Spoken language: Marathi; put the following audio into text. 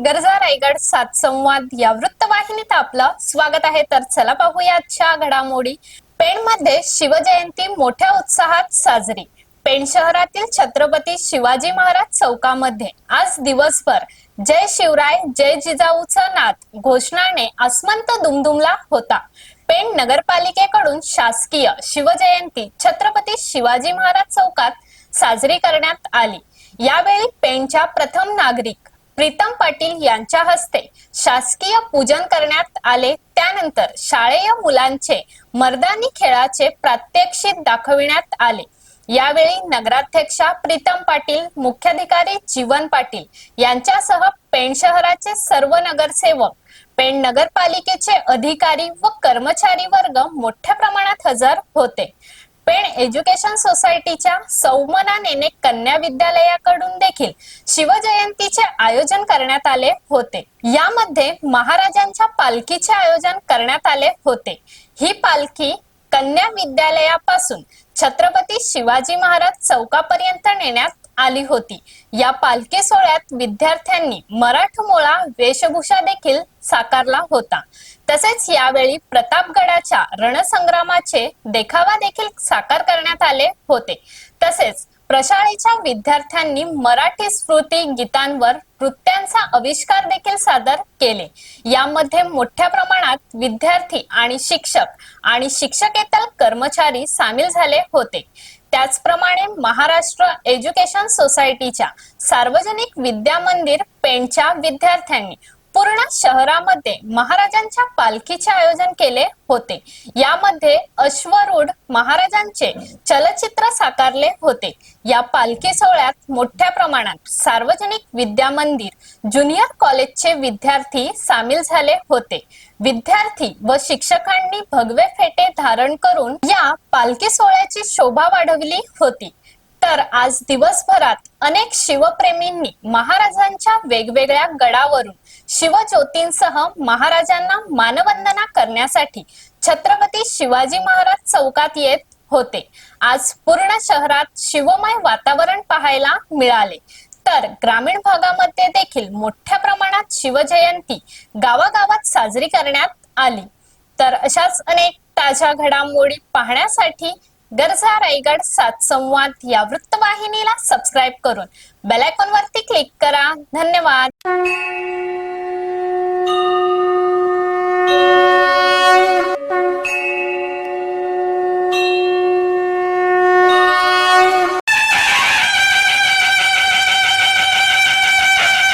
गरजा रायगड सात संवाद या वृत्तवाहिनीत आपलं स्वागत आहे. तर चला पाहूया आजच्या घडामोडी. पेणमध्ये शिवजयंती मोठ्या उत्साहात साजरी. पेण शहरातील छत्रपती शिवाजी महाराज चौकामध्ये आज दिवसभर जय शिवराय जय जिजाऊचा नाद घोषणाने आसमंत दुमदुमला होता. पेण नगरपालिकेकडून शासकीय शिवजयंती छत्रपती शिवाजी महाराज चौकात साजरी करण्यात आली. यावेळी पेणच्या प्रथम नागरिक प्रीतम पाटील यांच्या हस्ते शासकीय पूजन करण्यात आले. त्यानंतर शाळेय मुलांचे मर्दानी खेळाचे प्रात्यक्षिक दाखविण्यात आले. यावेळी नगराध्यक्षा प्रीतम पाटील, मुख्याधिकारी जीवन पाटील यांच्यासह पेण शहराचे सर्व नगरसेवक, पेण नगरपालिकेचे अधिकारी व कर्मचारी वर्ग मोठ्या प्रमाणात हजर होते. पेण एज्युकेशन सोसायटीच्या सौमना नेने कन्या विद्यालयाकडून देखील शिवजयंतीचे आयोजन करण्यात आले होते. यामध्ये महाराजांच्या पालखीचे आयोजन करण्यात आले होते. ही पालखी कन्या विद्यालयापासून छत्रपती शिवाजी महाराज चौकापर्यंत नेण्यात आली होती. या पालखी सोहळ्यात विद्यार्थ्यांनी मराठमोळा वेशभूषा देखील साकारला होता. तसेच यावेळी प्रतापगडाच्या रणसंग्रामाचे देखावा देखील साकार करण्यात आले होते. तसेच प्रशालेच्या विद्यार्थ्यांनी मराठी स्मृती गीतांवर नृत्यांचा आविष्कार देखील सादर केले. यामध्ये मोठ्या प्रमाणात विद्यार्थी आणि शिक्षक आणि शिक्षकेतर कर्मचारी सामील झाले होते. त्याचप्रमाणे महाराष्ट्र एज्युकेशन सोसायटीच्या सार्वजनिक विद्या मंदिर पेणच्या विद्यार्थ्यांनी पूर्ण शहरामध्ये महाराजांच्या पालखीचे आयोजन केले होते. यामध्ये अश्वरूढ महाराजांचे चलचित्र साकारले होते. या पालखी सोहळ्यात मोठ्या प्रमाणात सार्वजनिक विद्या मंदिर ज्युनियर कॉलेजचे विद्यार्थी सामील झाले होते. विद्यार्थी व शिक्षकांनी भगवे फेटे धारण करून या पालखी सोहळ्याची शोभा वाढवली होती. तर आज दिवसभरात अनेक शिवप्रेमींनी महाराजांच्या वेगवेगळ्या गडावरून शिवज्योतींसह महाराजांना मानवंदना करण्यासाठी छत्रपती शिवाजी महाराज चौकात येत होते. आज पूर्ण शहरात शिवमय वातावरण पाहायला मिळाले. तर ग्रामीण भागामध्ये देखील मोठ्या प्रमाणात शिवजयंती गावागावात साजरी करण्यात आली. तर अशाच अनेक ताज्या घडामोडी पाहण्यासाठी गरजा रायगड सात संवाद या वृत्तवाहिनीला सबस्क्राईब करून बेल आयकॉन वरती क्लिक करा. धन्यवाद.